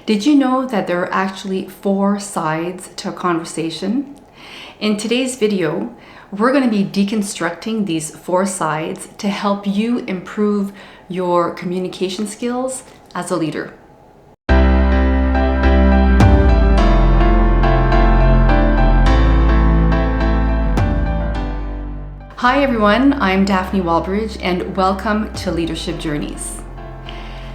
Did you know that there are actually 4 sides to a conversation? In today's video, we're going to be deconstructing these 4 sides to help you improve your communication skills as a leader. Hi everyone, I'm Daphne Walbridge and welcome to Leadership Journeys.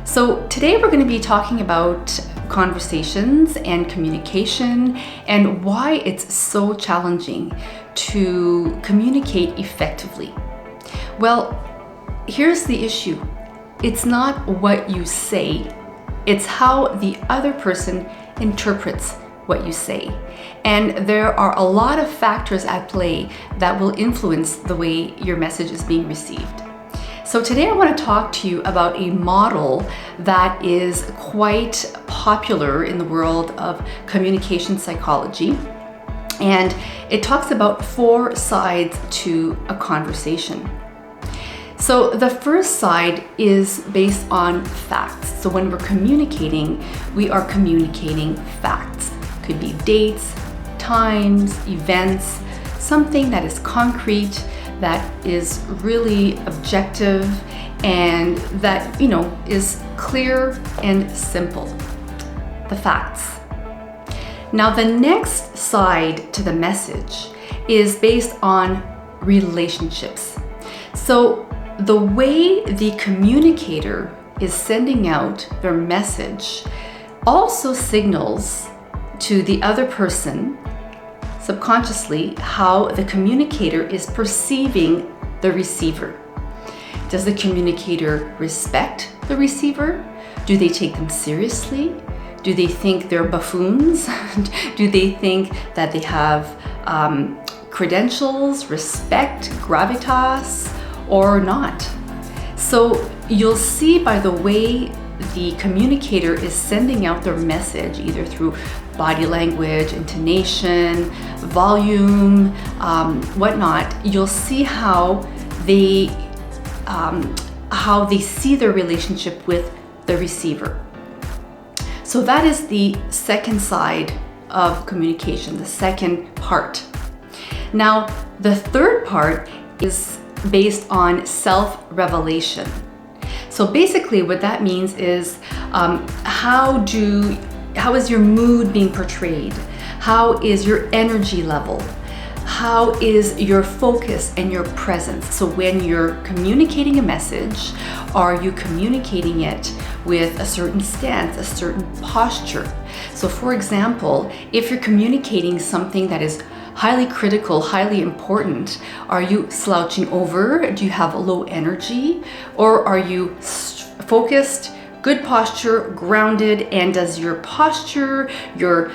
So today we're going to be talking about conversations and communication and why it's so challenging to communicate effectively. Well, here's the issue. It's not what you say, it's how the other person interprets what you say. And there are a lot of factors at play that will influence the way your message is being received. So today I want to talk to you about a model that is quite popular in the world of communication psychology. And it talks about 4 sides to a conversation. So the first side is based on facts. So when we're communicating, we are communicating facts. Could be dates, times, events, something that is concrete, that is really objective, and that, is clear and simple. The facts. Now, the next side to the message is based on relationships. So the way the communicator is sending out their message also signals to the other person subconsciously how the communicator is perceiving the receiver. Does the communicator respect the receiver? Do they take them seriously? Do they think they're buffoons? Do they think that they have credentials, respect, gravitas, or not? So you'll see by the way the communicator is sending out their message, either through body language, intonation, volume, whatnot, you'll see how they see their relationship with the receiver. So that is the second side of communication, the second part. Now, the third part is based on self-revelation. So basically what that means is how is your mood being portrayed? How is your energy level? How is your focus and your presence? So when you're communicating a message, are you communicating it with a certain stance, a certain posture? So for example, if you're communicating something that is highly critical, highly important, are you slouching over? Do you have low energy? Or are you focused, good posture, grounded, and does your posture, your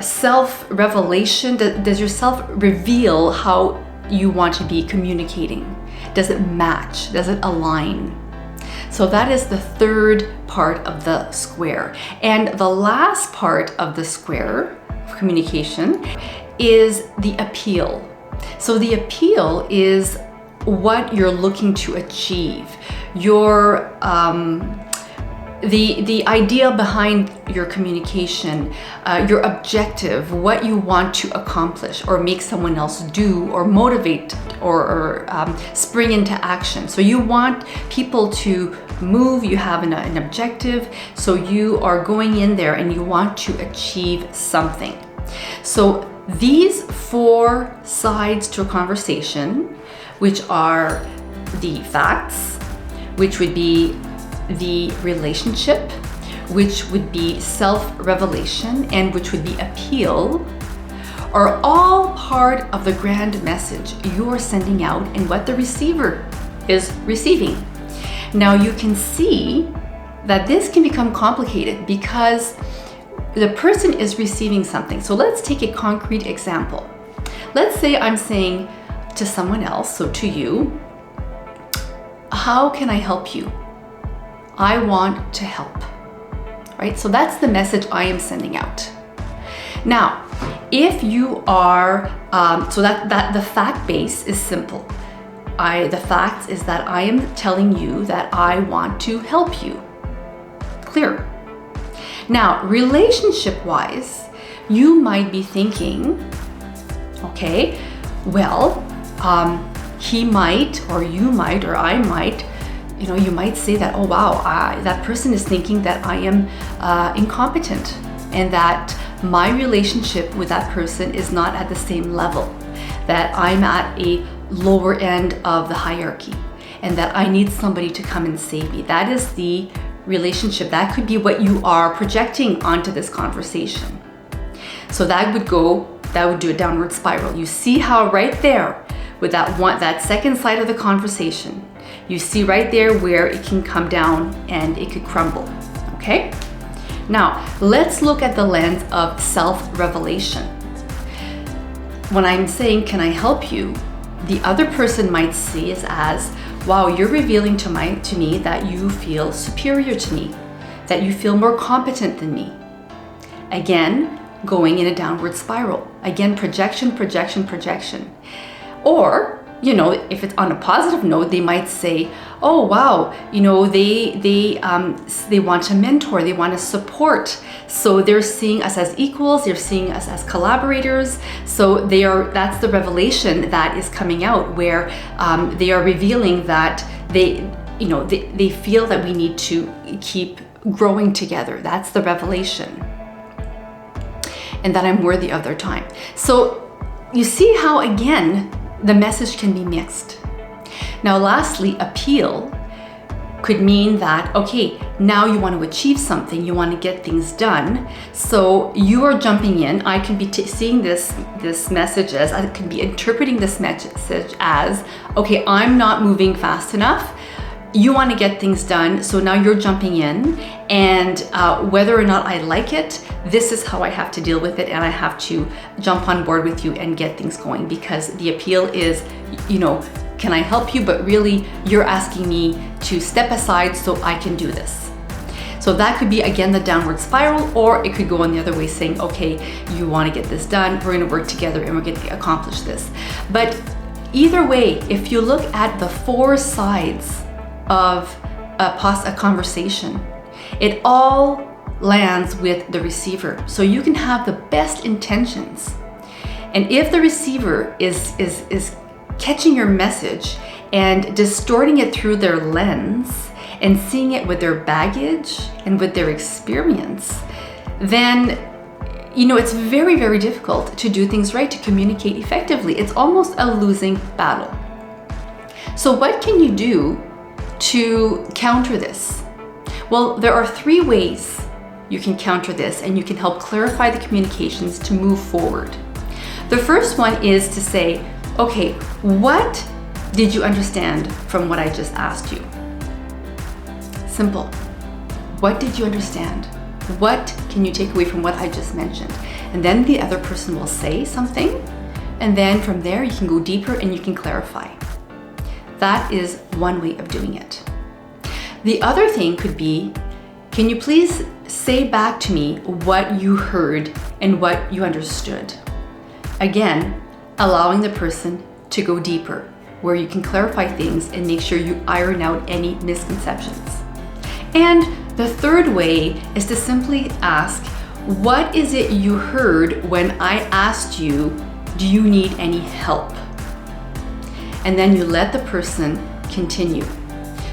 self-revelation, does your self reveal how you want to be communicating? Does it match? Does it align? So that is the third part of the square. And the last part of the square of communication is the appeal. So the appeal is what you're looking to achieve. Your the idea behind your communication, your objective, what you want to accomplish or make someone else do or motivate or spring into action. So you want people to move, you have an objective, so you are going in there and you want to achieve something. So these 4 sides to a conversation, which are the facts, which would be the relationship, which would be self-revelation, and which would be appeal, are all part of the grand message you're sending out and what the receiver is receiving. Now you can see that this can become complicated because the person is receiving something. So let's take a concrete example. Let's say I'm saying to someone else, so to you, how can I help you? I want to help, right? So that's the message I am sending out. Now, if you are, so that the fact base is simple. The fact is that I am telling you that I want to help you. Clear. Now, relationship-wise, you might be thinking, okay, well, he might, or you might, or I might, you might say that, oh wow, that person is thinking that I am incompetent, and that my relationship with that person is not at the same level, that I'm at a lower end of the hierarchy, and that I need somebody to come and save me. That is the relationship. That could be what you are projecting onto this conversation. So that would do a downward spiral. You see how right there with that second side of the conversation, you see right there where it can come down and it could crumble, okay? Now, let's look at the lens of self-revelation. When I'm saying, can I help you? The other person might see it as, wow, you're revealing to me that you feel superior to me, that you feel more competent than me. Again, going in a downward spiral. Again, projection, projection, projection. Or, if it's on a positive note, they might say, oh wow, they want to mentor, they want to support. So they're seeing us as equals, they're seeing us as collaborators. So that's the revelation that is coming out, where they are revealing that they feel that we need to keep growing together. That's the revelation. And that I'm worthy of their time. So you see how, again, the message can be mixed. Now, lastly, appeal could mean that, okay, now you want to achieve something, you want to get things done. So you are jumping in. I can be seeing this message as, I can be interpreting this message as, okay, I'm not moving fast enough. You want to get things done, so now you're jumping in, and whether or not I like it, this is how I have to deal with it, and I have to jump on board with you and get things going, because the appeal is, can I help you? But really, you're asking me to step aside so I can do this. So that could be, again, the downward spiral, or it could go on the other way, saying, okay, you want to get this done, we're going to work together and we're going to accomplish this. But either way, if you look at the four sides of a conversation, it all lands with the receiver. So you can have the best intentions, and if the receiver is catching your message and distorting it through their lens and seeing it with their baggage and with their experience, then it's very, very difficult to do things right, to communicate effectively. It's almost a losing battle. So what can you do to counter this? Well, there are three ways you can counter this, and you can help clarify the communications to move forward. The first one is to say, okay, what did you understand from what I just asked you? Simple. What did you understand? What can you take away from what I just mentioned? And then the other person will say something, and then from there you can go deeper and you can clarify. That is one way of doing it. The other thing could be, can you please say back to me what you heard and what you understood? Again, allowing the person to go deeper, where you can clarify things and make sure you iron out any misconceptions. And the third way is to simply ask, what is it you heard when I asked you, do you need any help? And then you let the person continue.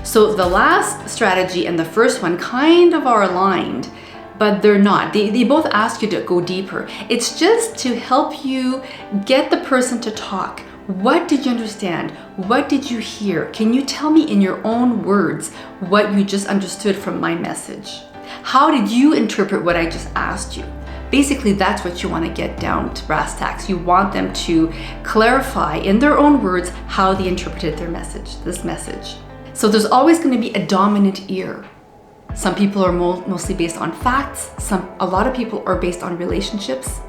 So the last strategy and the first one kind of are aligned, but they're not. They both ask you to go deeper. It's just to help you get the person to talk. What did you understand? What did you hear? Can you tell me in your own words what you just understood from my message? How did you interpret what I just asked you? Basically, that's what you want to get down to brass tacks. You want them to clarify in their own words how they interpreted this message. So there's always going to be a dominant ear. Some people are mostly based on facts. A lot of people are based on relationships.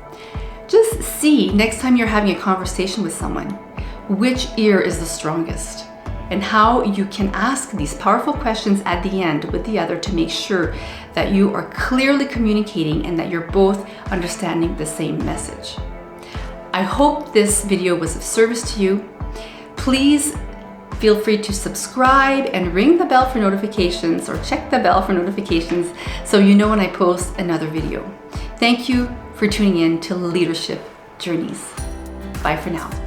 Just see next time you're having a conversation with someone, which ear is the strongest, and how you can ask these powerful questions at the end with the other to make sure that you are clearly communicating and that you're both understanding the same message. I hope this video was of service to you. Please feel free to subscribe and ring the bell for notifications, or check the bell for notifications so you know when I post another video. Thank you for tuning in to Leadership Journeys. Bye for now.